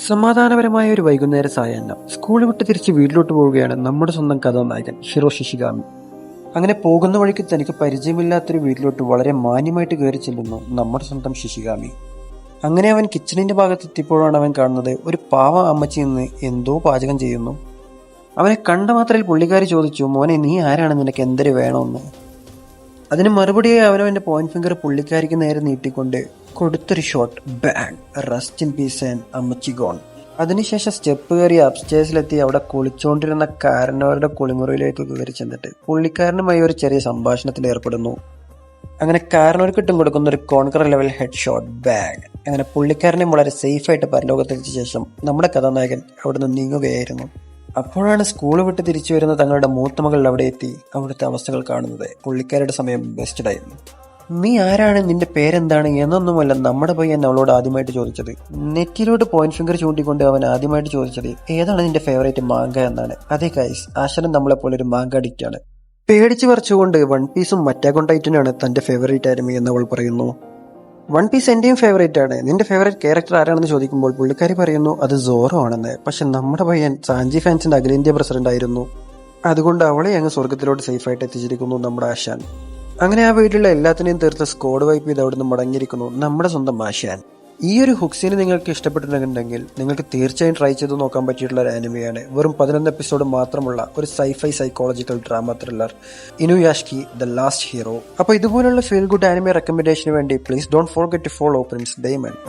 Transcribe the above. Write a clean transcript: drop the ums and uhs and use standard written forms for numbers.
സമാധാനപരമായ ഒരു വൈകുന്നേര സായാഹ്നം. സ്കൂൾ വിട്ട് തിരിച്ച് വീട്ടിലോട്ട് പോവുകയാണ് നമ്മുടെ സ്വന്തം കഥാനായകൻ ഹിറോ ഷിഷിഗാമി. അങ്ങനെ പോകുന്ന വഴിക്ക് തനിക്ക് പരിചയമില്ലാത്തൊരു വീട്ടിലോട്ട് വളരെ മാന്യമായിട്ട് കയറി ചെല്ലുന്നു നമ്മുടെ സ്വന്തം ഷിഷിഗാമി. അങ്ങനെ അവൻ കിച്ചണിന്റെ ഭാഗത്തെത്തിയപ്പോഴാണ് അവൻ കാണുന്നത് ഒരു പാവ അമ്മച്ചി നിന്ന് എന്തോ പാചകം ചെയ്യുന്നു. അവനെ കണ്ട മാത്രയിൽ പുള്ളിക്കാരി ചോദിച്ചു, മോനെ നീ ആരാണ്, നിനക്ക് എന്തൊരു വേണമെന്ന്. അതിന് മറുപടിയായി അവനവന്റെ പോയിന്റ് ഫിംഗർ പുള്ളിക്കാരിക്ക് നേരെ നീട്ടിക്കൊണ്ട് കൊടുത്തൊരു shot. Bang. Rest in peace and അമ്മച്ചി ഗോൺ. അതിനുശേഷം സ്റ്റെപ്പ് കയറി അപ്സ്റ്റേഴ്സിലെത്തി അവിടെ കുളിച്ചുകൊണ്ടിരുന്ന കാരനവരുടെ കുളിമുറിയിലേക്ക് കയറി ചെന്നിട്ട് പുള്ളിക്കാരനുമായി ഒരു ചെറിയ സംഭാഷണത്തിൽ ഏർപ്പെടുന്നു. അങ്ങനെ കാരനവർക്ക് ഇട്ടും കൊടുക്കുന്ന ഒരു conquer level head shot. Bang. അങ്ങനെ പുള്ളിക്കാരനെ വളരെ സേഫായിട്ട് പരലോകത്തെത്തിച്ച ശേഷം നമ്മുടെ കഥാനായകൻ അവിടെ നിന്ന് നീങ്ങുകയായിരുന്നു. അപ്പോഴാണ് സ്കൂൾ വിട്ട് തിരിച്ചു വരുന്ന തങ്ങളുടെ മൂത്ത മകൾ അവിടെ എത്തി അവിടുത്തെ അവസ്ഥകൾ കാണുന്നത്. പുള്ളിക്കാരുടെ സമയം ബെസ്റ്റഡ് ആയിരുന്നു. നീ ആരാണ്, നിന്റെ പേരെന്താണ് എന്നൊന്നുമല്ല നമ്മുടെ പയ്യൻ അവളോട് ആദ്യമായിട്ട് ചോദിച്ചത്. നെറ്റിലോട്ട് പോയിന്റ് ഫിംഗർ ചൂണ്ടിക്കൊണ്ട് അവൻ ആദ്യമായിട്ട് ചോദിച്ചത് ഏതാണ് നിന്റെ ഫേവറേറ്റ് മാങ്ക എന്നാണ്. അതേ ഗൈസ്, ആശാനും നമ്മളെപ്പോലെ ഒരു മാങ്ക അഡിക്റ്റ് ആണ്. പേടിച്ച് പറിച്ചുകൊണ്ട് വൺ പീസും അറ്റാക്ക് ഓൺ ടൈറ്റനാണ് തന്റെ ഫേവറേറ്റ് ആയിരുന്നു എന്ന് അവൾ പറയുന്നു. വൺ പീസ് എന്റെയും ഫേവറേറ്റ് ആണ്. നിന്റെ ഫേവറേറ്റ് ക്യാരക്ടർ ആരാണെന്ന് ചോദിക്കുമ്പോൾ പുള്ളിക്കാരി പറയുന്നു അത് സോറോ ആണെന്ന്. പക്ഷെ നമ്മുടെ പയ്യൻ സാഞ്ചി ഫാൻസിന്റെ അഖിലേന്ത്യാ പ്രസിഡന്റ് ആയിരുന്നു. അതുകൊണ്ട് അവളെ അങ്ങ് സ്വർഗത്തിലോട്ട് സേഫായിട്ട് എത്തിച്ചിരിക്കുന്നു നമ്മുടെ ആശാൻ. അങ്ങനെ ആ വീട്ടിലുള്ള എല്ലാത്തിനെയും തീർത്ത് സ്കോഡ് വൈപ്പ് ചെയ്ത് അവിടുന്ന് മടങ്ങിയിരിക്കുന്നു നമ്മുടെ സ്വന്തം ആശാൻ. ഈ ഒരു ഹുക്സിന് നിങ്ങൾക്ക് ഇഷ്ടപ്പെട്ടിട്ടുണ്ടെങ്കിൽ നിങ്ങൾക്ക് തീർച്ചയായും ട്രൈ ചെയ്ത് നോക്കാൻ പറ്റിയിട്ടുള്ള ഒരു ആനിമയാണ്. വെറും 11 എപ്പിസോഡ് മാത്രമുള്ള ഒരു sci-fi psychological drama thriller Inuyashiki the last hero. അപ്പോൾ ഇതുപോലുള്ള ഫീൽ ഗുഡ് ആനിമെ റെക്കമെൻഡേഷന് വേണ്ടി please don't forget to follow Prince diamond.